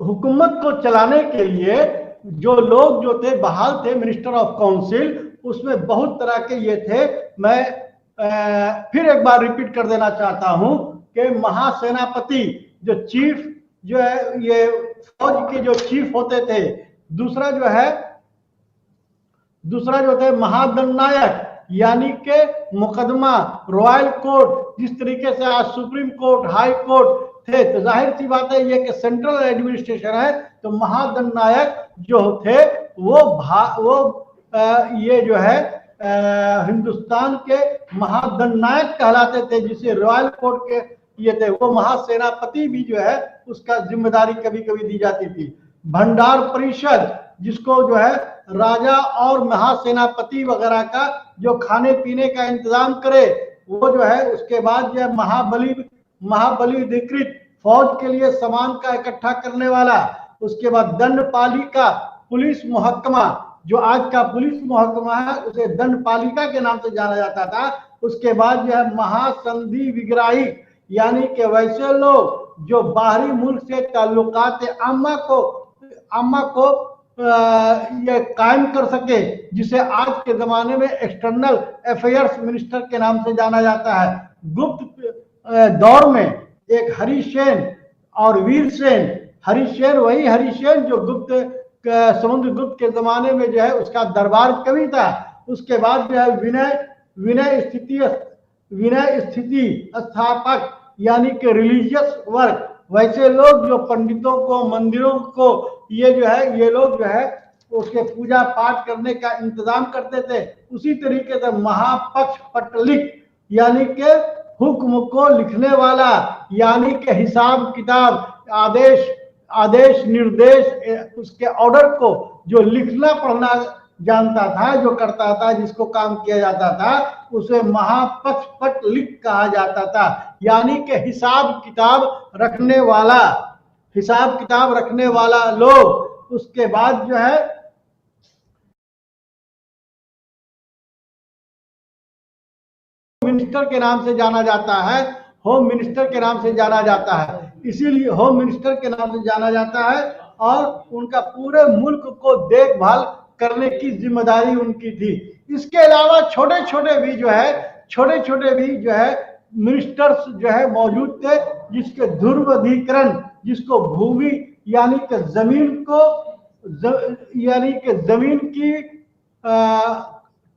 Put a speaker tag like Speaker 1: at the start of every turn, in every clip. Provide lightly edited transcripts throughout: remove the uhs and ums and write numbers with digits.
Speaker 1: हुकूमत को चलाने के लिए जो लोग जो थे बहाल थे मिनिस्टर ऑफ काउंसिल, उसमें बहुत तरह के ये थे। मैं फिर एक बार रिपीट कर देना चाहता हूं कि महासेनापति जो चीफ जो है, ये फौज के जो चीफ होते थे। दूसरा जो थे महादंडनायक, यानी के मुकदमा रॉयल कोर्ट, जिस तरीके से आज सुप्रीम कोर्ट, हाई कोर्ट थे, तो जाहिर सी बात है ये कि सेंट्रल एडमिनिस्ट्रेशन है। तो महादंडनायक जो थे वो ये जो है हिंदुस्तान के महादंडनायक कहलाते थे, जिसे रॉयल कोर्ट के ये थे। वो महासेनापति भी जो है उसका जिम्मेदारी कभी कभी दी जाती थी। भंडार परिषद, जिसको जो है राजा और महासेनापति वगैरह का जो खाने पीने का इंतजाम करे, वो जो है। उसके बाद जो है महाबली अधिकृत, फौज के लिए सामान का इकट्ठा करने वाला। उसके बाद दंडपालिका, पुलिस महकमा, जो आज का पुलिस महकमा है उसे दंडपालिका के नाम से जाना जाता था। उसके बाद जो है महासंधि विग्राही, यानी कि वैसे लोग जो बाहरी मुल्क से ताल्लुकात आमा को ये कायम कर सके, जिसे आज के जमाने में एक्सटर्नल अफेयर्स मिनिस्टर के नाम से जाना जाता है। गुप्त दौर में एक हरिसेन और वीरसेन, हरिसेन वही हरिसेन जो समुद्रगुप्त के जमाने में जो है उसका दरबार कवि था। उसके बाद जो है विनय स्थिति स्थापक, यानी कि रिलीजियस वर्क, वैसे लोग जो पंडितों को, मंदिरों को, ये लोग जो है उसके पूजा पाठ करने का इंतजाम करते थे। उसी तरीके से महापक्ष पटलिक, यानी कि हुक्म को लिखने वाला, यानी कि हिसाब किताब, आदेश निर्देश, उसके ऑर्डर को जो लिखना पढ़ना जानता था, जो करता था, जिसको काम किया जाता था, उसे महापक्ष पटलिक कहा जाता था। यानी कि हिसाब किताब रखने वाला लोग। उसके बाद जो है मिनिस्टर के नाम से जाना जाता है, होम मिनिस्टर के नाम से जाना जाता है। इसीलिए होम मिनिस्टर के नाम से जाना जाता है, और उनका पूरे मुल्क को देखभाल करने की जिम्मेदारी उनकी थी। इसके अलावा छोटे छोटे भी जो है मिनिस्टर्स जो है मौजूद थे, जिसके ध्रुवीकरण, जिसको भूमि यानी कि जमीन की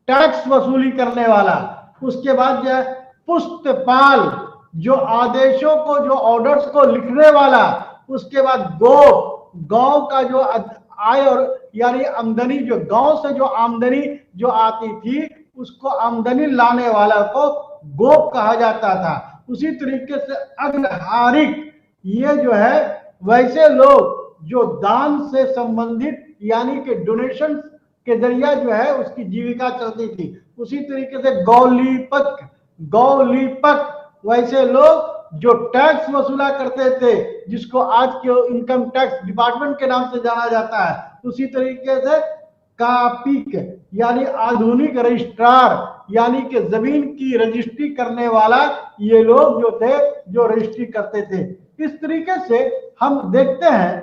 Speaker 1: टैक्स वसूली करने वाला। उसके बाद जो है पुस्तपाल, जो आदेशों को, जो ऑर्डर्स को लिखने वाला। उसके बाद गांव का जो आय और यानी आमदनी, जो गांव से जो आमदनी जो आती थी, उसको आमदनी लाने वाला को गोप कहा जाता था। उसी तरीके से अग्रहारिक, ये जो है वैसे लोग जो दान से संबंधित, यानी कि डोनेशन के जरिया जो है उसकी जीविका चलती थी। उसी तरीके से गौलीपक वैसे लोग जो टैक्स वसूला करते थे, जिसको आज के इनकम टैक्स डिपार्टमेंट के नाम से जाना जाता है। उसी तरीके से कापिक, यानी आधुनिक रजिस्ट्रार, यानी कि जमीन की रजिस्ट्री करने वाला, ये लोग जो थे जो रजिस्ट्री करते थे। इस तरीके से हम देखते हैं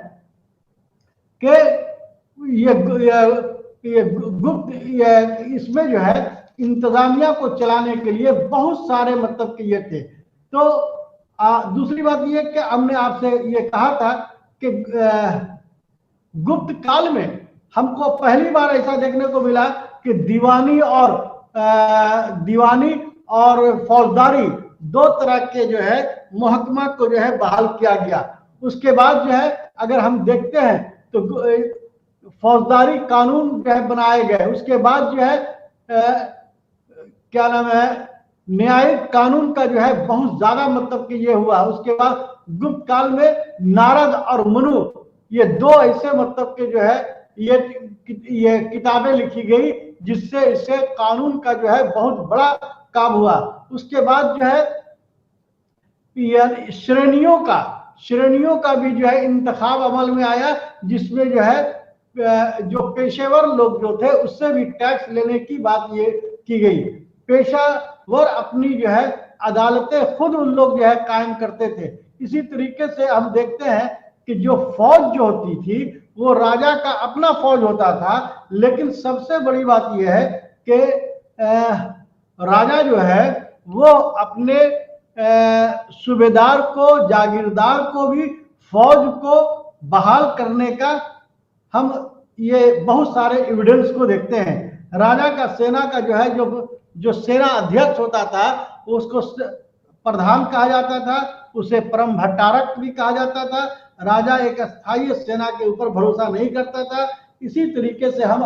Speaker 1: कि ये गुप्त इसमें जो है इंतजामिया को चलाने के लिए बहुत सारे मतलब के ये थे। तो दूसरी बात ये कि हमने आपसे ये कहा था कि गुप्त काल में हमको पहली बार ऐसा देखने को मिला कि दीवानी और फौजदारी, दो तरह के जो है महकमा को जो है बहाल किया गया। उसके बाद जो है अगर हम देखते हैं तो फौजदारी कानून जो है बनाए गए। उसके बाद जो है क्या नाम है, न्यायिक कानून का जो है बहुत ज्यादा मतलब कि ये हुआ। उसके बाद गुप्त काल में नारद और मनु, ये दो ऐसे मतलब के जो है ये किताबें लिखी गई, जिससे इससे कानून का जो है बहुत बड़ा काम हुआ। उसके बाद जो है श्रेणियों का भी जो है इंतखाब अमल में आया, जिसमें जो है जो पेशेवर लोग जो थे उससे भी टैक्स लेने की बात ये की गई। पेशावर अपनी जो है अदालतें खुद उन लोग जो है कायम करते थे। इसी तरीके से हम देखते हैं कि जो फौज जो होती थी वो राजा का अपना फौज होता था, लेकिन सबसे बड़ी बात यह है कि राजा जो है वो अपने सूबेदार को, जागीरदार को भी फौज को बहाल करने का हम ये बहुत सारे एविडेंस को देखते हैं। राजा का सेना का जो है जो सेना अध्यक्ष होता था उसको प्रधान कहा जाता था, उसे परम भट्टारक भी कहा जाता था। राजा एक स्थायी सेना के ऊपर भरोसा नहीं करता था। इसी तरीके से हम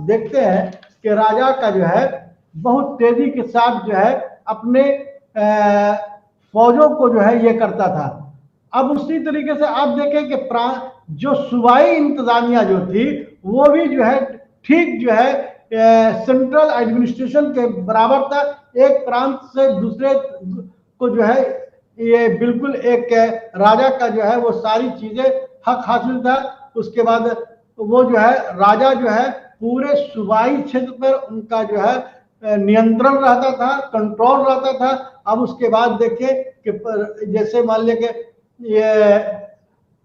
Speaker 1: देखते हैं कि राजा का जो है बहुत तेजी के साथ जो है अपने फौजों को जो है ये करता था। अब उसी तरीके से आप देखें कि जो सूबाई इंतजामिया जो थी वो भी जो है ठीक जो है सेंट्रल एडमिनिस्ट्रेशन के बराबर था। एक प्रांत से दूसरे को जो है ये बिल्कुल एक राजा का जो है वो सारी चीजें हक हासिल था। उसके बाद वो जो है राजा जो है पूरे सूबाई क्षेत्र पर उनका जो है नियंत्रण रहता था, कंट्रोल रहता था। अब उसके बाद देखिए कि जैसे मान लिया कि ये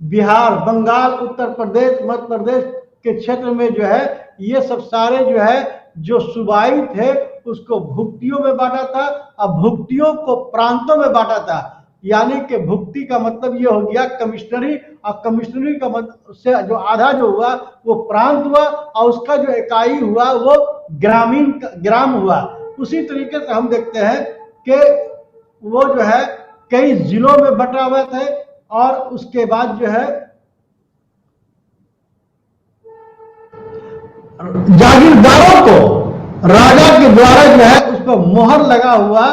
Speaker 1: बिहार, बंगाल, उत्तर प्रदेश, मध्य प्रदेश के क्षेत्र में जो है ये सब सारे जो है जो सूबाई थे उसको भुक्तियों में बांटा था और भुक्तियों को प्रांतों में बांटा था। यानी कि भुक्ति का मतलब ये हो गया कमिश्नरी, और कमिश्नरी का मतलब से जो आधा जो हुआ वो प्रांत हुआ और उसका जो इकाई हुआ वो ग्राम हुआ। उसी तरीके से हम देखते हैं कि वो जो है कई जिलों में बटा हुए थे और उसके बाद जो है जागीरदारों को राजा के द्वारा जो है उस पर मोहर लगा हुआ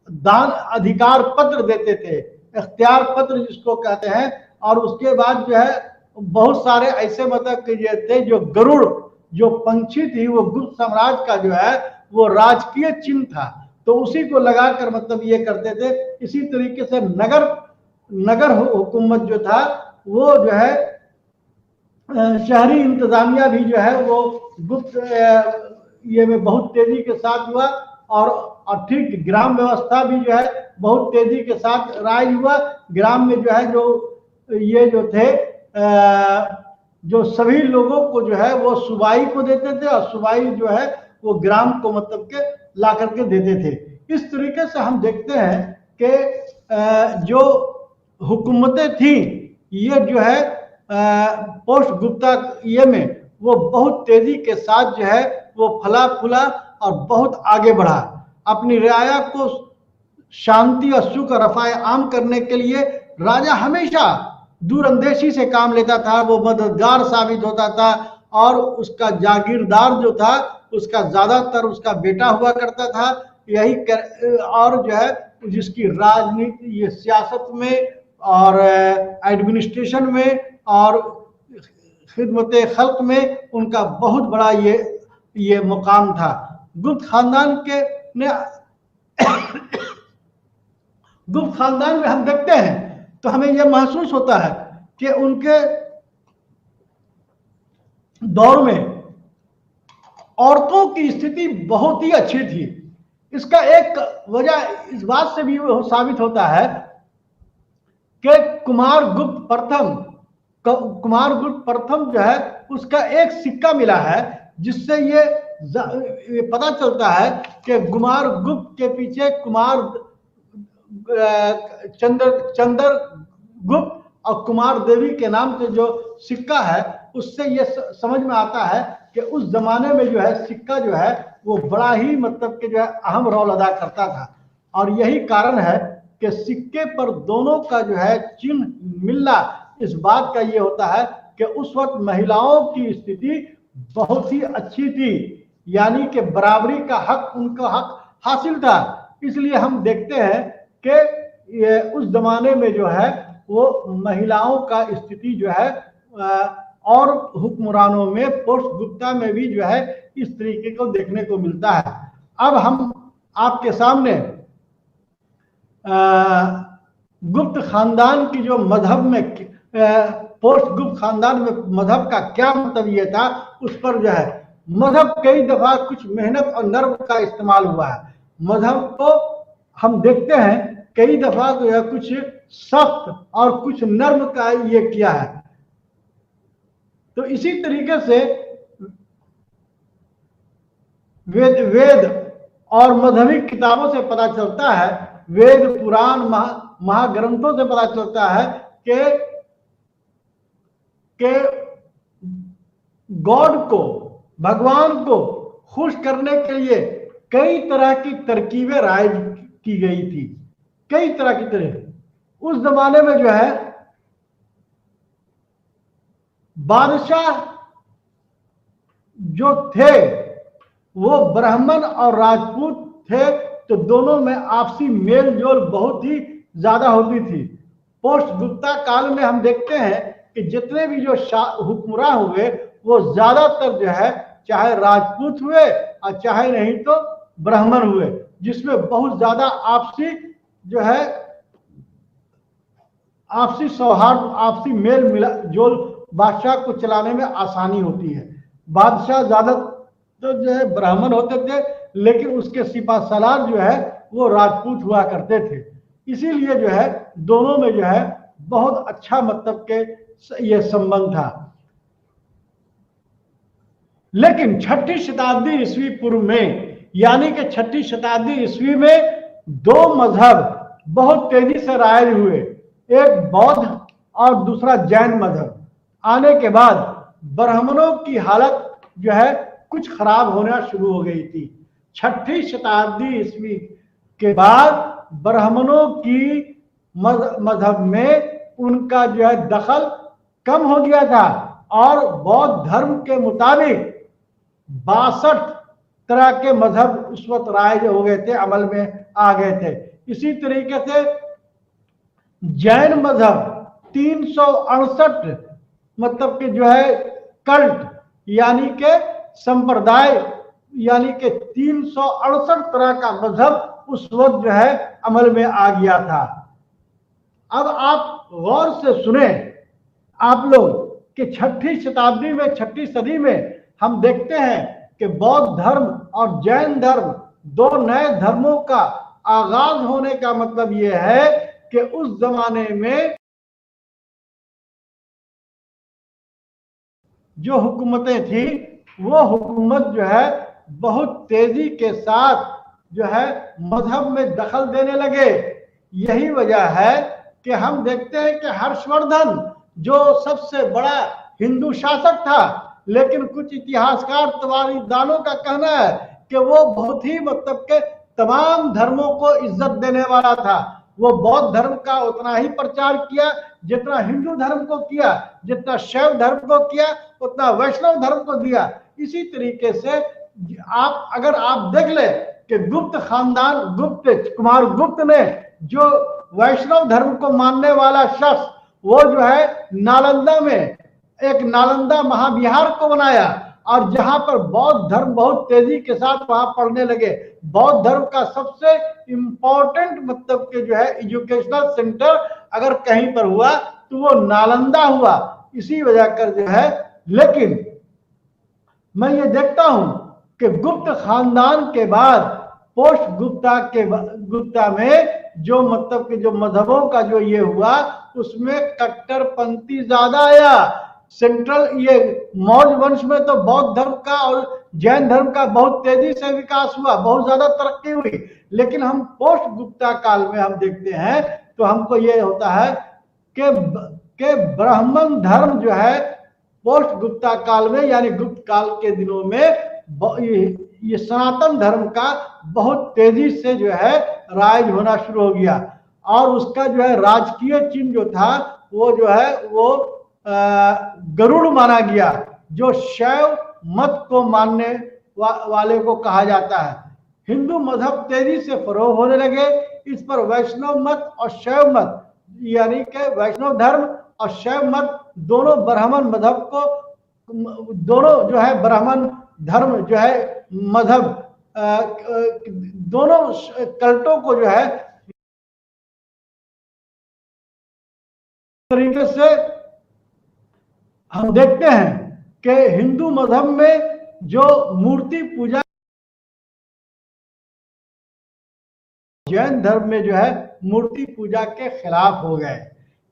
Speaker 1: दान अधिकार पत्र देते थे, इख्तियार पत्र जिसको कहते हैं। और उसके बाद जो है बहुत सारे ऐसे मतलब कि ये थे जो गरुड़ जो पंछी थी वो गुप्त साम्राज्य का जो है वो राजकीय चिन्ह था, तो उसी को लगाकर मतलब ये करते थे। इसी तरीके से नगर हुकूमत जो था वो जो है शहरी इंतजामिया भी जो है वो गुप्त ये में बहुत तेजी के साथ हुआ और ठीक ग्राम व्यवस्था भी जो है बहुत तेजी के साथ राज हुआ। ग्राम में जो है जो ये जो थे जो सभी लोगों को जो है वो सूबाई को देते थे और सूबाई जो है वो ग्राम को मतलब के ला करके देते थे। इस तरीके से हम देखते हैं कि जो हुकूमतें थी ये जो है पोस्ट गुप्ता ये में वो बहुत तेजी के साथ जो है वो फला फूला और बहुत आगे बढ़ा। अपनी रियाया को शांति और सुख और रफाए आम करने के लिए राजा हमेशा दूरंदेशी से काम लेता था, वो मददगार साबित होता था और उसका जागीरदार जो था उसका ज्यादातर उसका बेटा हुआ करता था। यही और जो है जिसकी राजनीति ये सियासत में और एडमिनिस्ट्रेशन में और खिदमत खल्क में उनका बहुत बड़ा ये मुकाम था। गुप्त खानदान के ने गुप्त खानदान में हम देखते हैं तो हमें यह महसूस होता है कि उनके दौर में औरतों की स्थिति बहुत ही अच्छी थी। इसका एक वजह इस बात से भी साबित होता है कि कुमारगुप्त प्रथम जो है उसका एक सिक्का मिला है जिससे ये पता चलता है कि कुमारगुप्त के पीछे चंद्रगुप्त और कुमार देवी के नाम से जो सिक्का है उससे ये समझ में आता है कि उस जमाने में जो है सिक्का जो है वो बड़ा ही मतलब कि जो है अहम रोल अदा करता था। और यही कारण है कि सिक्के पर दोनों का जो है चिन्ह मिलना इस बात का ये होता है कि उस वक्त महिलाओं की स्थिति बहुत ही अच्छी थी, यानी कि बराबरी का हक उनका हक हासिल था। इसलिए हम देखते हैं कि ये उस जमाने में जो है वो महिलाओं का स्थिति जो है और हुक्मरानों में पोस्ट गुप्ता में भी जो है इस तरीके को देखने को मिलता है। अब हम आपके सामने गुप्त खानदान की जो मजहब में पोस्ट गुप्त खानदान में मजहब का क्या मतलब ये था उस पर जो है मजहब कई दफा कुछ मेहनत और नर्म का इस्तेमाल हुआ है। मजहब को हम देखते हैं कई दफा जो है कुछ सख्त और कुछ नर्म का ये किया है। तो इसी तरीके से वेद और मजहबी किताबों से पता चलता है, वेद पुराण महाग्रंथों से पता चलता है कि गॉड को, भगवान को खुश करने के लिए कई तरह की तरकीबें राइज की गई थी, कई तरह की तरह। उस जमाने में जो है बादशाह जो थे वो ब्राह्मण और राजपूत थे, तो दोनों में आपसी मेल जोल बहुत ही ज्यादा होती थी। पोस्ट गुप्ता काल में हम देखते हैं कि जितने भी जो हुक्मरान हुए वो ज्यादातर जो है चाहे राजपूत हुए और चाहे नहीं तो ब्राह्मण हुए, जिसमें बहुत ज्यादा आपसी जो है आपसी सौहार्द, आपसी मेल मिला जोल बादशाह को चलाने में आसानी होती है। बादशाह ज्यादातर जो है ब्राह्मण होते थे, लेकिन उसके सिपा सलार जो है वो राजपूत हुआ करते थे। इसीलिए जो है दोनों में जो है बहुत अच्छा मतलब के ये संबंध था। लेकिन 6ठी शताब्दी ईस्वी पूर्व में, यानी कि 6ठी शताब्दी ईस्वी में दो मजहब बहुत तेजी से राइज हुए, एक बौद्ध और दूसरा जैन मजहब। आने के बाद ब्राह्मणों की हालत जो है कुछ खराब होना शुरू हो गई थी। 6ठी शताब्दी ईस्वी के बाद ब्राह्मणों की मजहब में उनका जो है दखल कम हो गया था और बौद्ध धर्म के मुताबिक 62 तरह के मजहब उस वक्त राइज हो गए थे, अमल में आ गए थे। इसी तरीके से जैन मजहब 368 मतलब कि जो है कल्ट यानी के संप्रदाय, यानी के 368 तरह का मजहब उस वक्त जो है अमल में आ गया था। अब आप गौर से सुने आप लोग कि 6ठी शताब्दी में, 6ठी सदी में हम देखते हैं कि बौद्ध धर्म और जैन धर्म दो नए धर्मों का आगाज होने का मतलब यह है कि उस जमाने में जो हुकूमतें थी वो हुकूमत जो है बहुत तेजी के साथ जो है मजहब में दखल देने लगे। यही वजह है कि हम देखते हैं कि हर्षवर्धन जो सबसे बड़ा हिंदू शासक था, लेकिन कुछ इतिहासकार तवारीखदानों का कहना है कि वो बहुत ही मतलब के तमाम धर्मों को इज्जत देने वाला था। वो बौद्ध धर्म का उतना ही प्रचार किया जितना हिंदू धर्म को किया, जितना शैव धर्म को किया उतना वैष्णव धर्म को दिया। इसी तरीके से आप अगर आप देख ले कि गुप्त खानदान, गुप्त कुमार गुप्त ने जो वैष्णव धर्म को मानने वाला शख्स, वो जो है नालंदा में एक नालंदा महाविहार को बनाया और जहां पर बौद्ध धर्म बहुत तेजी के साथ वहां पढ़ने लगे। बौद्ध धर्म का सबसे इंपॉर्टेंट मतलब के जो है एजुकेशनल सेंटर अगर कहीं पर हुआ तो वो नालंदा हुआ। इसी वजह कर जो है, लेकिन मैं ये देखता हूं कि गुप्त खानदान के बाद पोस्ट गुप्ता में जो मतलब कि जो मजहबों का जो ये हुआ उसमें कट्टरपंथी ज्यादा आया। सेंट्रल ये मौर्य वंश में तो बौद्ध धर्म का और जैन धर्म का बहुत तेजी से विकास हुआ, बहुत ज्यादा तरक्की हुई। लेकिन हम पोस्ट गुप्ता काल में हम देखते हैं तो हमको ये होता है कि ब्राह्मण धर्म जो है पोस्ट गुप्ता काल में यानी गुप्त काल के दिनों में ये सनातन धर्म का बहुत तेजी से जो है राज होना शुरू हो गया और उसका जो है राजकीय चिन्ह जो था वो जो है वो गरुड़ माना गया, जो शैव मत को मानने वाले को कहा जाता है। हिंदू मजहब तेजी से फरोग होने लगे, इस पर वैष्णव मत और शैव मत यानी कि वैष्णव धर्म और शैव मत दोनों ब्राह्मण मजहब को, दोनों जो है ब्राह्मण धर्म जो है मजहब दोनों कल्टों को जो है तरीके से हम देखते हैं कि हिंदू मजहब में जो मूर्ति पूजा जैन धर्म में जो है मूर्ति पूजा के खिलाफ हो गए।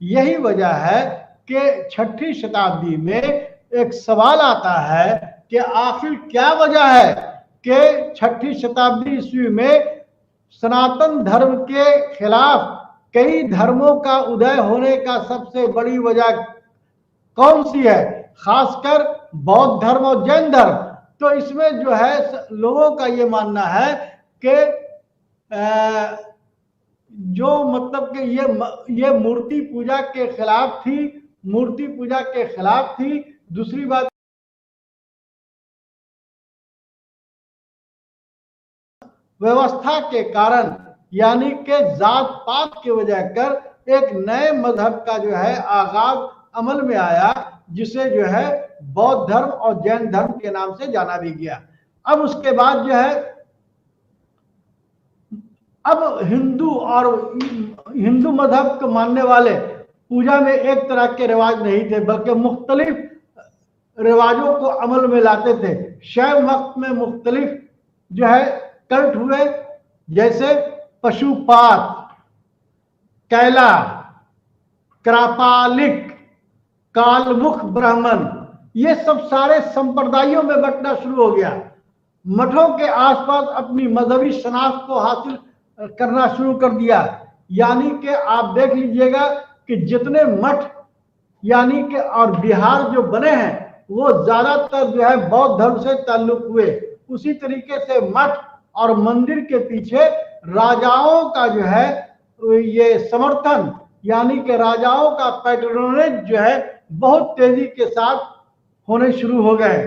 Speaker 1: यही वजह है कि 6ठी शताब्दी में एक सवाल आता है कि आखिर क्या वजह है कि 6ठी शताब्दी ईस्वी में सनातन धर्म के खिलाफ कई धर्मों का उदय होने का सबसे बड़ी वजह कौन सी है, खासकर बौद्ध धर्म और जैन धर्म। तो इसमें जो है लोगों का ये मानना है कि जो मतलब कि ये मूर्ति पूजा के खिलाफ थी, मूर्ति पूजा के खिलाफ थी। दूसरी बात, व्यवस्था के कारण यानी कि जात पात की वजह कर एक नए मजहब का जो है आगाज अमल में आया, जिसे जो है बौद्ध धर्म और जैन धर्म के नाम से जाना भी गया। अब उसके बाद जो है अब हिंदू मजहब को मानने वाले पूजा में एक तरह के रिवाज नहीं थे, बल्कि मुख्तलिफ रिवाजों को अमल में लाते थे। शैव मत में मुख्तलिफ जो है कल्ट हुए, जैसे पशुपात, कैला, कृपालिक, कालमुख ब्राह्मण, ये सब सारे संप्रदायों में बंटना शुरू हो गया। मठों के आसपास अपनी मजहबी शनाख्त को हासिल करना शुरू कर दिया। यानी कि आप देख लीजिएगा कि जितने मठ यानी कि और बिहार जो बने हैं वो ज्यादातर जो है बौद्ध धर्म से ताल्लुक हुए। उसी तरीके से मठ और मंदिर के पीछे राजाओं का जो है ये समर्थन यानी कि राजाओं का पैट्रोनेज जो है बहुत तेजी के साथ होने शुरू हो गए।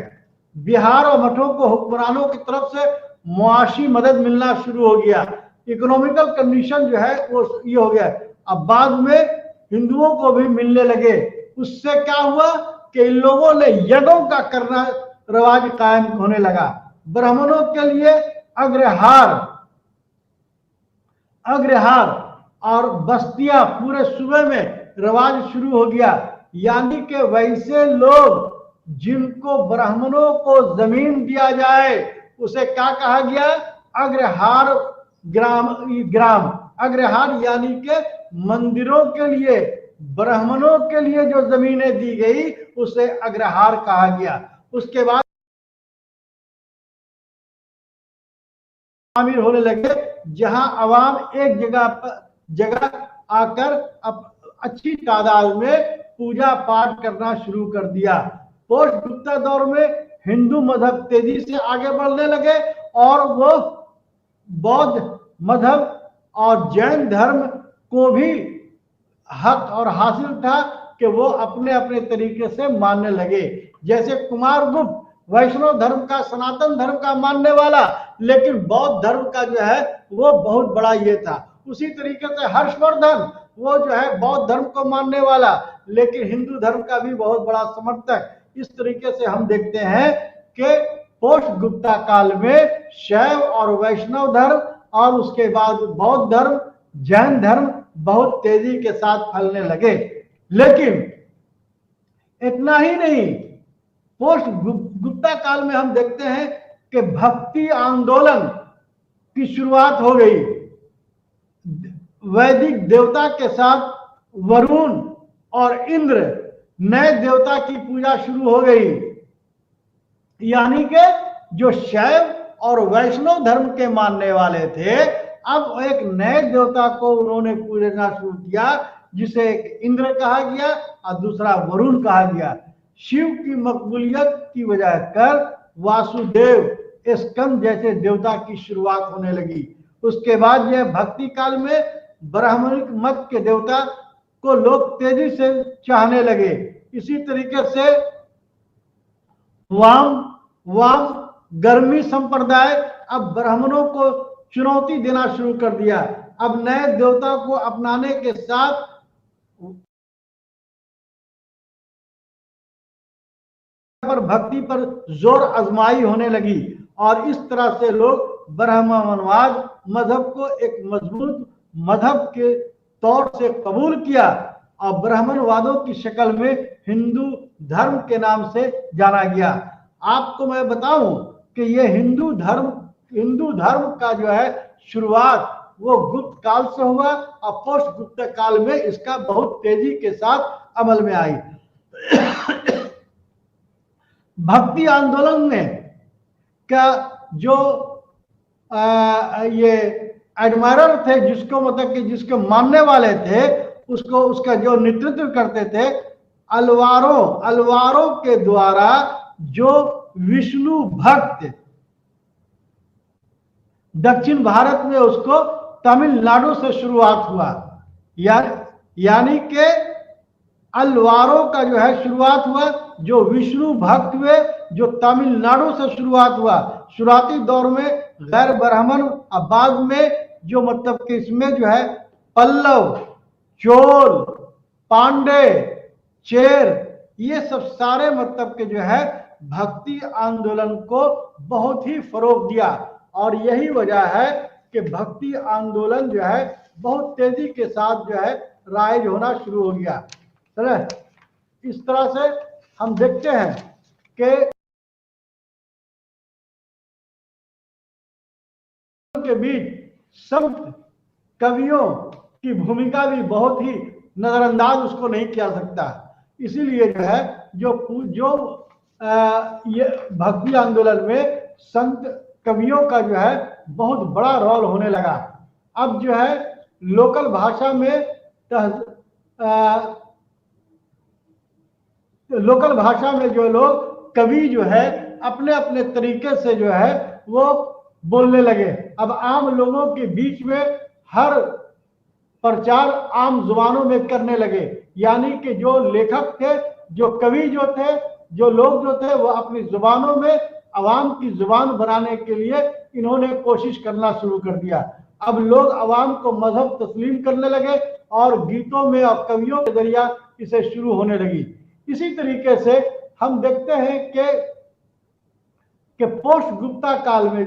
Speaker 1: बिहार और मठों को हुक्मरानों की तरफ से मुआशी मदद मिलना शुरू हो गया। इकोनॉमिकल कंडीशन जो है वो ये हो गया। अब बाद में हिंदुओं को भी मिलने लगे। उससे क्या हुआ कि इन लोगों ने यज्ञों का करना रिवाज कायम होने लगा। ब्राह्मणों के लिए अग्रहार और बस्तियां पूरे सूबे में रिवाज शुरू हो गया। यानी कि वैसे लोग जिनको ब्राह्मणों को जमीन दिया जाए उसे क्या कहा गया, अग्रहार ग्राम अग्रहार यानी कि मंदिरों के लिए ब्राह्मणों के लिए जो जमीनें दी गई उसे अग्रहार कहा गया। उसके बाद शामिल होने लगे, जहां अवाम एक जगह आकर अच्छी तादाद में पूजा पाठ करना शुरू कर दिया। पोस्ट गुप्ता दौर में हिंदू मजहब तेजी से आगे बढ़ने लगे और वो बौद्ध मजहब और जैन धर्म को भी हक और हासिल था कि वो अपने अपने तरीके से मानने लगे। जैसे कुमारगुप्त वैष्णव धर्म का, सनातन धर्म का मानने वाला, लेकिन बौद्ध धर्म का जो है वो बहुत बड़ा ये था। उसी तरीके से हर्षवर्धन वो जो है बौद्ध धर्म को मानने वाला, लेकिन हिंदू धर्म का भी बहुत बड़ा समर्थक। इस तरीके से हम देखते हैं कि पोस्ट गुप्ता काल में शैव और वैष्णव धर्म और उसके बाद बौद्ध धर्म, जैन धर्म बहुत तेजी के साथ फैलने लगे। लेकिन इतना ही नहीं, पोस्ट गुप्ता काल में हम देखते हैं कि भक्ति आंदोलन की शुरुआत हो गई। वैदिक देवता के साथ वरुण और इंद्र नए देवता की पूजा शुरू हो गई। यानी कि जो शैव और वैष्णव धर्म के मानने वाले थे, अब एक नए देवता को उन्होंने पूजना शुरू किया, जिसे एक इंद्र कहा गया और दूसरा वरुण कहा गया। शिव की मकबूलियत की वजह कर वासुदेव, स्कंद जैसे देवता की शुरुआत होने लगी। उसके बाद यह भक्ति काल में ब्राह्मणिक मत के देवता को लोग तेजी से चाहने लगे। इसी तरीके से वाम गर्मी संप्रदाय अब ब्राह्मणों को चुनौती देना शुरू कर दिया। अब नए देवता को अपनाने के साथ पर भक्ति पर जोर आजमाई होने लगी और इस तरह से लोग ब्राह्मणवाद मजहब को एक मजबूत मजहब के तौर से कबूल किया और ब्राह्मणवादों की शक्ल में हिंदू धर्म के नाम से जाना गया। आपको मैं बताऊं कि ये हिंदू धर्म का जो है शुरुआत वो गुप्त काल से हुआ और पोस्ट गुप्त काल में इसका बहुत तेजी के साथ अमल में आई। भक्ति आंदोलन में क्या जो ये एडमायरर थे, जिसको मतलब कि जिसके मानने वाले थे, उसको उसका जो नेतृत्व करते थे अलवारो के द्वारा जो विष्णु भक्त दक्षिण भारत में उसको तमिलनाडु से शुरुआत हुआ, यानी कि अलवारो का जो है शुरुआत हुआ, जो विष्णु भक्त हुए जो तमिलनाडु से शुरुआत हुआ। शुरुआती दौर में गैर ब्राह्मण, अब बाद में जो मतलब कि इसमें जो है पल्लव, चोल, पांडे, चेर, ये सब सारे मतलब के जो है भक्ति आंदोलन को बहुत ही फरोग दिया। और यही वजह है कि भक्ति आंदोलन जो है बहुत तेजी के साथ जो है राइज होना शुरू हो गया। इस तरह से हम देखते हैं कि के बीच संत कवियों की भूमिका भी बहुत ही नजरअंदाज उसको नहीं किया सकता। इसीलिए जो है जो ये भक्ति आंदोलन में संत कवियों का जो है बहुत बड़ा रोल होने लगा। अब जो है लोकल भाषा में लोकल भाषा में जो लोग कवि जो है अपने अपने तरीके से जो है वो बोलने लगे। अब आम लोगों के बीच में हर प्रचार आम जुबानों में करने लगे, यानी कि जो लेखक थे, जो कवि जो थे, जो लोग जो थे, वो अपनी जुबानों में अवाम की जुबान बनाने के लिए इन्होंने कोशिश करना शुरू कर दिया। अब लोग अवाम को मजहब तस्लीम करने लगे और गीतों में और कवियों के जरिया इसे शुरू होने लगी। इसी तरीके से हम देखते हैं कि पोस्ट गुप्ता काल में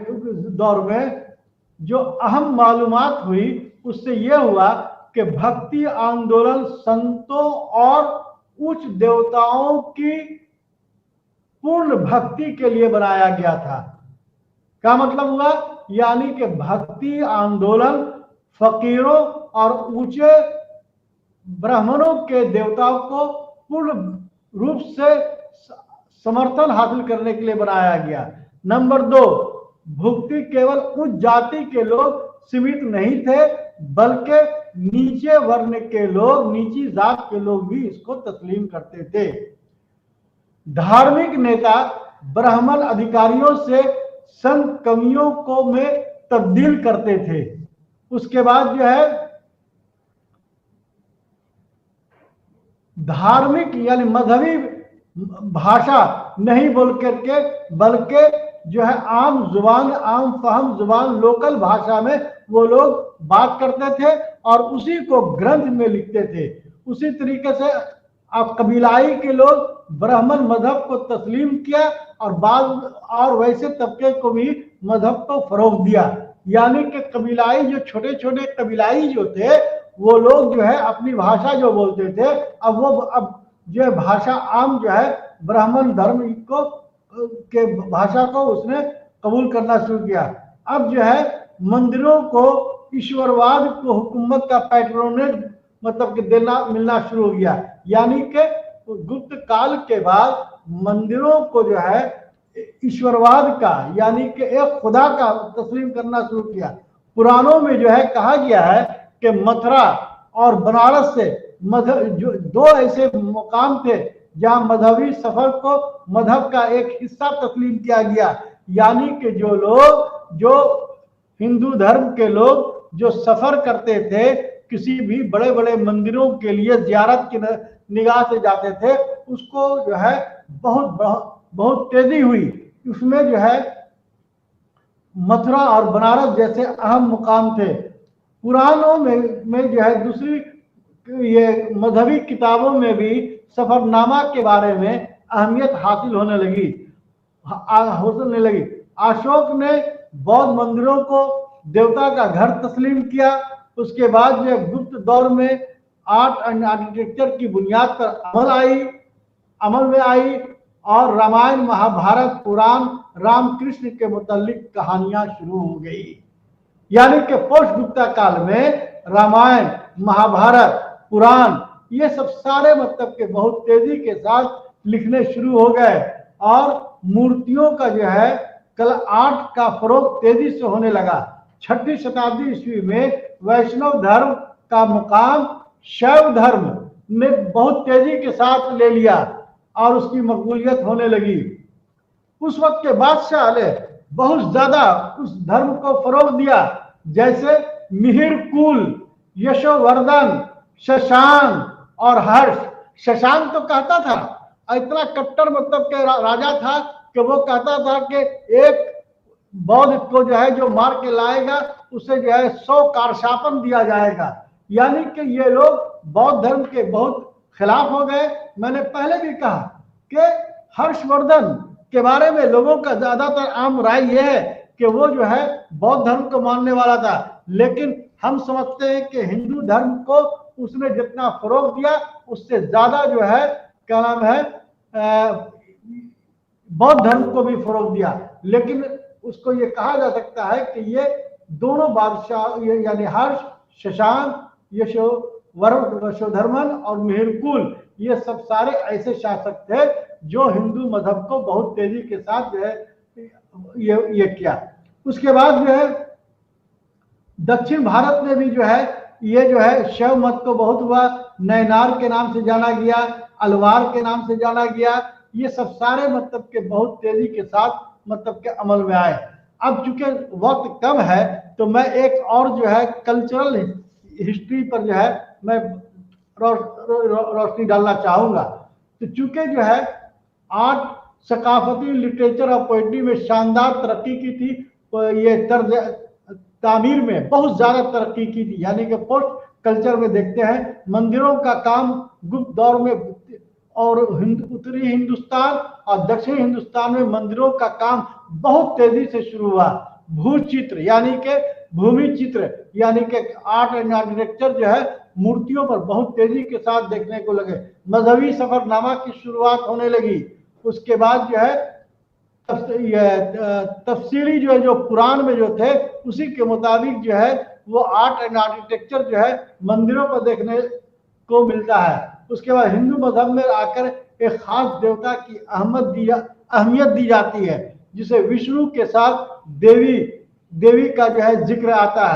Speaker 1: दौर में जो अहम मालूमात हुई उससे यह हुआ कि भक्ति आंदोलन संतों और उच्च देवताओं की पूर्ण भक्ति के लिए बनाया गया था। क्या मतलब हुआ? यानी कि भक्ति आंदोलन फकीरों और ऊंचे ब्राह्मणों के देवताओं को पूर्ण रूप से समर्थन हासिल करने के लिए बनाया गया। नंबर 2, भक्ति केवल उच्च जाति के लोग सीमित नहीं थे, बल्कि नीचे वर्ण के लोग, नीची जात के लोग भी इसको तस्लीम करते थे। धार्मिक नेता ब्राह्मण अधिकारियों से संत कवियों को में तब्दील करते थे। उसके बाद जो है धार्मिक यानी मजहबी भाषा नहीं बोल करके बल्कि जो है आम जुबान, आम फहम जुबान, लोकल भाषा में वो लोग बात करते थे और उसी को ग्रंथ में लिखते थे। उसी तरीके से अब कबीलाई के लोग ब्राह्मण मजहब को तस्लीम किया और वैसे तबके को भी मजहब को फरोग दिया। यानी कि कबीलाई जो छोटे छोटे कबीलाई जो थे वो लोग जो है अपनी भाषा जो बोलते थे, अब जो है भाषा आम जो है ब्राह्मण धर्म को के भाषा को उसने कबूल करना शुरू किया। अब जो है मंदिरों को ईश्वरवाद को हुकूमत का पैट्रोनेज मतलब कि देना मिलना शुरू हो गया। यानी कि गुप्त काल के बाद मंदिरों को जो है ईश्वरवाद का यानी कि एक खुदा का तस्लीम करना शुरू किया। पुराणों में जो है कहा गया है कि मथुरा और बनारस से जो 2 ऐसे मुकाम थे जहां मजहबी सफर को मजहब का एक हिस्सा तस्लीम किया गया। यानी कि जो हिंदू धर्म के लोग जो सफर करते थे, किसी भी बड़े बड़े मंदिरों के लिए जियारत की निगाह से जाते थे, उसको जो है बहुत तेजी हुई। उसमें जो है मथुरा और बनारस जैसे अहम मुकाम थे। पुराणों में जो है दूसरी ये मजहबी किताबों में भी सफरनामा के बारे में अहमियत हासिल होने लगी। अशोक ने बौद्ध मंदिरों को देवता का घर तस्लीम किया। उसके बाद जो गुप्त दौर में आर्ट एंड आर्किटेक्चर की बुनियाद पर अमल में आई और रामायण, महाभारत, पुराण, रामकृष्ण के मुतालिक कहानियां शुरू हो गई। यानी कि पोस्ट गुप्ता काल में रामायण, महाभारत, पुराण ये सब सारे मतलब के बहुत तेजी के साथ लिखने शुरू हो गए और मूर्तियों का जो है कला आर्ट का फरोग तेजी से होने लगा। 6वीं शताब्दी ईस्वी में वैष्णव धर्म का मुकाम शैव धर्म ने बहुत तेजी के साथ ले लिया और उसकी मकबूलियत होने लगी। उस वक्त के बादशाह ने बहुत ज्यादा उस धर्म को फरोग दिया, जैसे मिहिर कुल, यशोवर्धन, शशांक और हर्ष। शशांक तो कहता था, इतना कट्टर मतलब के राजा था कि वो कहता था कि एक बौद्ध को जो है जो मार के लाएगा उसे जो है 100 कारशापन दिया जाएगा। यानी कि ये लोग बौद्ध धर्म के बहुत खिलाफ हो गए। मैंने पहले भी कहा कि हर्षवर्धन के बारे में लोगों का ज्यादातर आम राय यह है कि वो जो है बौद्ध धर्म को मानने वाला था, लेकिन हम समझते हैं कि हिंदू धर्म को उसने जितना फरोग दिया उससे ज्यादा जो है क्या नाम है बौद्ध धर्म को भी फरोग दिया। लेकिन उसको ये कहा जा सकता है कि ये दोनों बादशाह यानी हर्ष, शशांक, यशोधर्मन और मिहिरकुल ये सब सारे ऐसे शासक थे जो हिंदू मजहब को बहुत तेजी के साथ जो है ये किया। उसके बाद जो है दक्षिण भारत में भी जो है ये जो है शैव मत को बहुत हुआ। नैनार के नाम से जाना गया, अलवार के नाम से जाना गया। ये सब सारे मतलब के बहुत तेजी के साथ मतलब के अमल में आए। अब चूंकि वक्त कम है तो मैं एक और जो है कल्चरल हिस्ट्री पर जो है मैं रोशनी डालना चाहूंगा। तो चूंकि जो है आर्ट, सकाफती, लिटरेचर और पोइट्री में शानदार तरक्की की थी, तो ये तर्ज तामीर में बहुत ज्यादा तरक्की की थी। यानी कि पोस्ट कल्चर में देखते हैं मंदिरों का काम गुप्त दौर में और उत्तरी हिंदुस्तान और दक्षिण हिंदुस्तान में मंदिरों का काम बहुत तेजी से शुरू हुआ। भूचित्र यानी कि भूमि चित्र यानी कि आर्ट एंड आर्किटेक्चर जो है मूर्तियों पर बहुत तेजी के साथ देखने को लगे। मजहबी सफरनामा की शुरुआत होने लगी। उसके बाद जो है तफसीली जो है जो पुराण में जो थे उसी के मुताबिक जो है वो आर्ट एंड आर्किटेक्चर जो है मंदिरों पर देखने को मिलता है। उसके बाद हिंदू मजहब में आकर एक खास देवता की अहमियत दी जाती है, जिसे विष्णु के साथ देवी का जो है जिक्र आता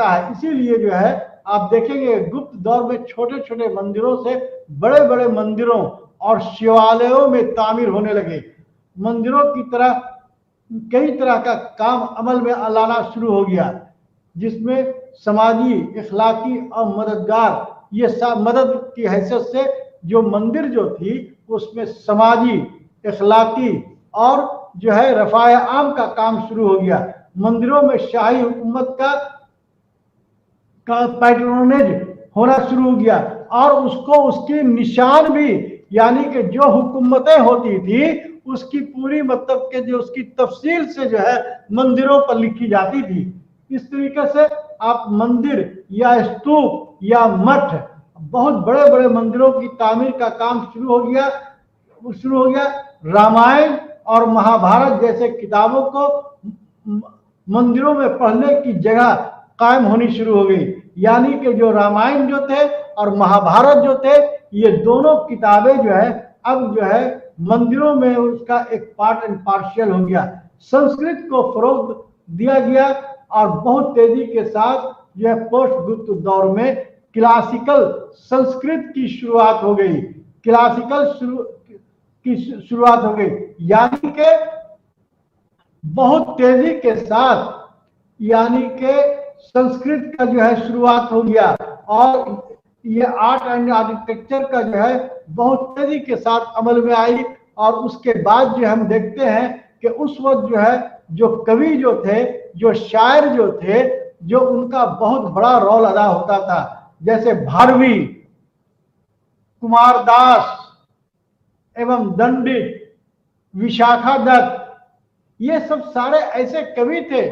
Speaker 1: है। इसीलिए जो है आप देखेंगे गुप्त दौर में छोटे छोटे मंदिरों से बड़े बड़े मंदिरों और शिवालयों में तामीर होने लगे। मंदिरों की तरह कई तरह का काम अमल में लाना शुरू हो गया, जिसमें समाजी, इखलाकी और मददगार ये सब मदद की हैसियत से जो मंदिर जो थी उसमें समाजी, इखलाकी और जो है रफ़ाए आम का काम शुरू हो गया। मंदिरों में शाही हुकूमत का पैट्रोनेज होना शुरू हो गया और उसको उसकी निशान भी यानी कि जो हुकूमतें होती थी उसकी पूरी मतलब के जो उसकी तफसील से जो है मंदिरों पर लिखी जाती थी। इस तरीके से आप मंदिर या स्तूप या मठ, बहुत बड़े बड़े मंदिरों की तामीर का काम शुरू हो गया। रामायण और महाभारत जैसे किताबों को मंदिरों में पढ़ने की जगह कायम होनी शुरू हो गई। यानी कि जो रामायण जो थे और महाभारत जो थे ये दोनों किताबें जो है अब जो है मंदिरों में उसका एक पार्ट एंड पार्शियल हो गया। संस्कृत को फरोग दिया गया और बहुत तेजी के साथ जो है पोस्ट गुप्त दौर में क्लासिकल संस्कृत की शुरुआत हो गई। शुरुआत हो गई यानी कि बहुत तेजी के साथ यानी कि संस्कृत का जो है शुरुआत हो गया और ये आर्ट एंड आर्किटेक्चर का जो है बहुत तेजी के साथ अमल में आई। और उसके बाद जो हम देखते हैं कि उस वक्त जो है जो कवि जो थे, जो शायर जो थे, जो उनका बहुत बड़ा रोल अदा होता था, जैसे भारवी, कुमार दास एवं दंडित, विशाखा दत्त, ये सब सारे ऐसे कवि थे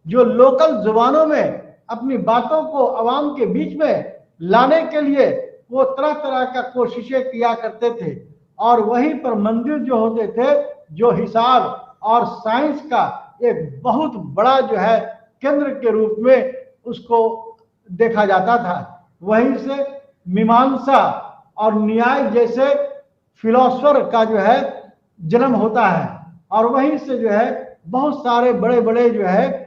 Speaker 1: जो लोकल जुबानों में अपनी बातों को आवाम के बीच में लाने के लिए वो तरह तरह का कोशिशें किया करते थे। और वहीं पर मंदिर जो होते थे जो हिसाब और साइंस का एक बहुत बड़ा जो है केंद्र के रूप में उसको देखा जाता था। वहीं से मीमांसा और न्याय जैसे फिलोसफर का जो है जन्म होता है, और वहीं से जो है बहुत सारे बड़े बड़े जो है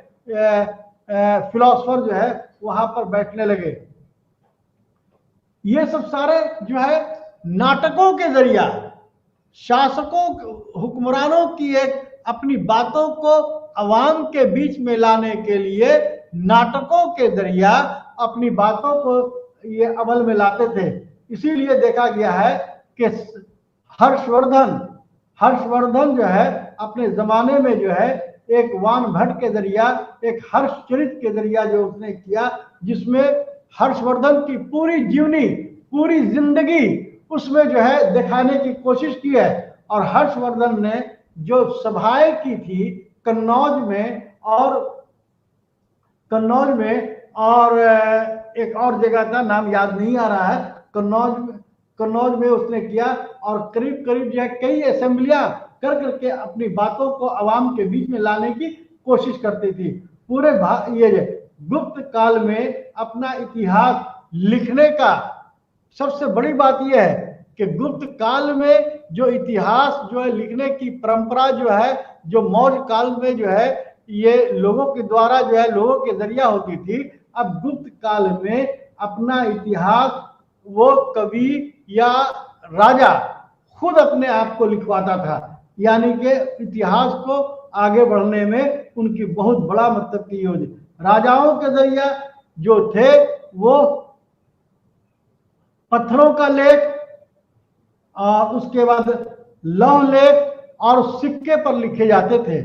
Speaker 1: फिलोसफर जो है वहां पर बैठने लगे। ये सब सारे जो है नाटकों के जरिया शासकों हुक्मरानों की एक अपनी बातों को अवाम के बीच में लाने के लिए नाटकों के जरिया अपनी बातों को ये अमल में लाते थे। इसीलिए देखा गया है कि हर्षवर्धन जो है अपने जमाने में जो है एक वान भट्ट के जरिया एक हर्षचरित के जरिया जो उसने किया, जिसमें हर्षवर्धन की पूरी जीवनी पूरी जिंदगी उसमें जो है दिखाने की कोशिश की है। और हर्षवर्धन ने जो सभाएं की थी कन्नौज में और एक और जगह था, नाम याद नहीं आ रहा है, कन्नौज में उसने किया, और करीब करीब जो है कई असेंबलियां कर करके अपनी बातों को आवाम के बीच में लाने की कोशिश करती थी। पूरे ये गुप्त काल में अपना इतिहास लिखने का सबसे बड़ी बात यह है कि गुप्त काल में जो इतिहास जो है लिखने की परंपरा जो है, जो मौर्य काल में जो है ये लोगों के द्वारा जो है लोगों के जरिया होती थी, अब गुप्त काल में अपना इतिहास वो कवि या राजा खुद अपने आप को लिखवाता था। यानी कि इतिहास को आगे बढ़ने में उनकी बहुत बड़ा मतलब की योजना। राजाओं के जरिया जो थे वो पत्थरों का लेख और उसके बाद लौह लेख और सिक्के पर लिखे जाते थे।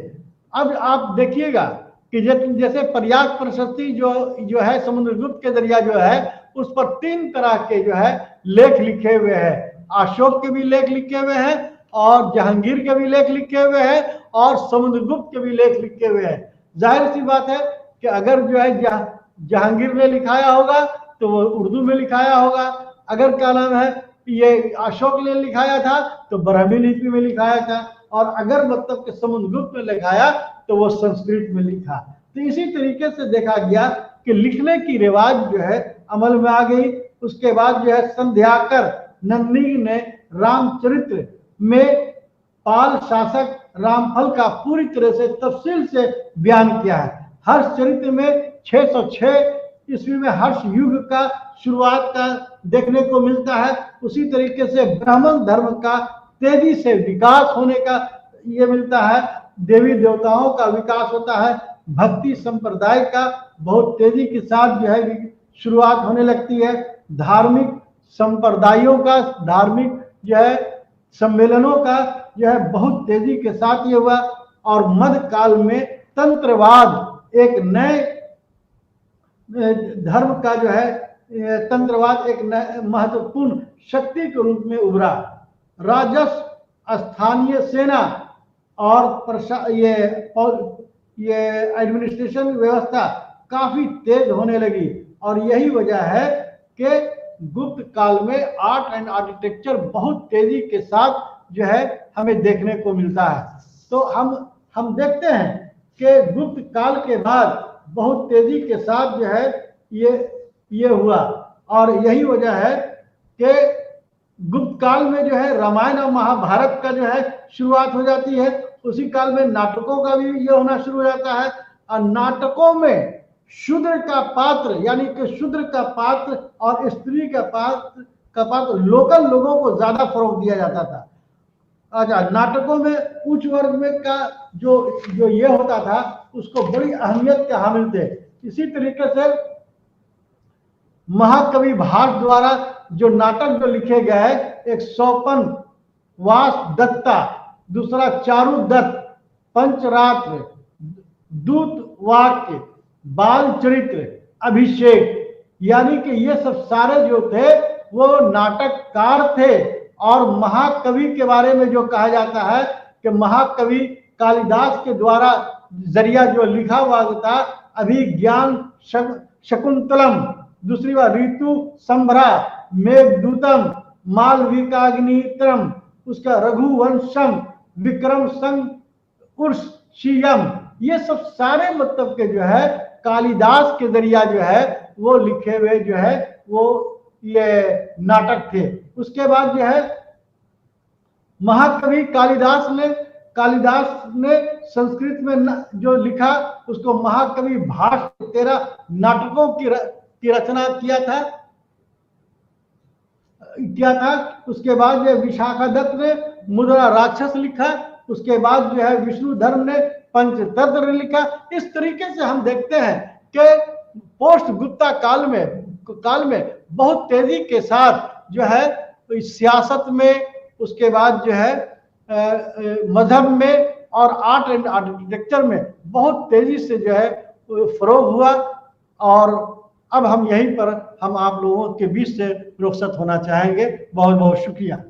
Speaker 1: अब आप देखिएगा कि जैसे प्रयाग प्रशस्ति जो है समुद्रगुप्त के जरिया जो है उस पर 3 तरह के जो है लेख लिखे हुए हैं। अशोक के भी लेख लिखे हुए हैं और जहांगीर के भी लेख लिखे हुए हैं और समुद्रगुप्त के भी लेख लिखे हुए हैं। जाहिर सी बात है कि अगर जो है जहांगीर ने लिखाया होगा तो वो उर्दू में लिखाया होगा, अगर क्या नाम है ये अशोक ने लिखाया था तो ब्राह्मी लिपि में लिखाया था, और अगर मतलब कि समुद्रगुप्त ने लिखाया तो वो संस्कृत में लिखा। तो इसी तरीके से देखा गया कि लिखने की रिवाज जो है अमल में आ गई। उसके बाद जो है संध्याकर नंदी ने रामचरित्र में पाल शासक रामफल का पूरी तरह से तफसील से बयान किया है। हर्ष चरित्र में 606 ईस्वी में हर्ष युग का शुरुआत का देखने को मिलता है। उसी तरीके से ब्राह्मण धर्म का तेजी से विकास होने का ये मिलता है। देवी देवताओं का विकास होता है। भक्ति संप्रदाय का बहुत तेजी के साथ जो है शुरुआत होने लगती है। धार्मिक संप्रदायों का धार्मिक जो है सम्मेलनों का जो है बहुत तेजी के साथ ये हुआ। और मध्यकाल में तंत्रवाद एक नए धर्म का जो है तंत्रवाद एक महत्वपूर्ण शक्ति के रूप में उभरा। राजस्व स्थानीय सेना और ये एडमिनिस्ट्रेशन व्यवस्था काफी तेज होने लगी, और यही वजह है कि गुप्त काल में आर्ट एंड आर्किटेक्चर बहुत तेजी के साथ जो है हमें देखने को मिलता है। तो हम देखते हैं कि गुप्त काल के बाद बहुत तेजी के साथ जो है ये हुआ, और यही वजह है कि गुप्त काल में जो है रामायण और महाभारत का जो है शुरुआत हो जाती है। उसी काल में नाटकों का भी ये होना शुरू हो जाता है, और नाटकों में शूद्र का पात्र यानी कि शूद्र का पात्र और स्त्री का पात्र लोकल लोगों को ज्यादा फरोग दिया जाता था। अच्छा, नाटकों में उच्च वर्ग में का जो ये होता था उसको बड़ी अहमियत के हामिल थे। इसी तरीके से महाकवि भाट द्वारा जो नाटक जो लिखे गए, एक सोपन वास दत्ता, दूसरा चारु दत्त, पंचरात्र, दूत वाक्य, बाल चरित्र, अभिषेक, यानी कि ये सब सारे जो थे वो नाटककार थे। और महाकवि के बारे में जो कहा जाता है कि महाकवि कालिदास के द्वारा जरिया जो लिखा हुआ था, अभिज्ञान शकुंतलम, दूसरी बार ऋतु संभ्रा, मेघदूतम, मालविकाग्नित्रम, उसका रघुवंशम, विक्रम संग उर्षियम, ये सब सारे मतलब के जो है कालिदास के जरिया जो है वो लिखे हुए जो है वो ये नाटक थे। उसके बाद जो है महाकवि कालिदास ने संस्कृत में जो लिखा उसको महाकवि भाष्य 13 नाटकों की रचना किया था। उसके बाद जो विशाखादत्त ने मुद्रा राक्षस लिखा। उसके बाद जो है विष्णुधर्म ने पंचतंत्र लिखा। इस तरीके से हम देखते हैं कि पोस्ट गुप्ता काल में बहुत तेजी के साथ जो है सियासत में, उसके बाद जो है मजहब में और आर्ट एंड आर्किटेक्चर में बहुत तेजी से जो है फरोग हुआ। और अब हम यहीं पर हम आप लोगों के बीच से रुखसत होना चाहेंगे। बहुत बहुत शुक्रिया।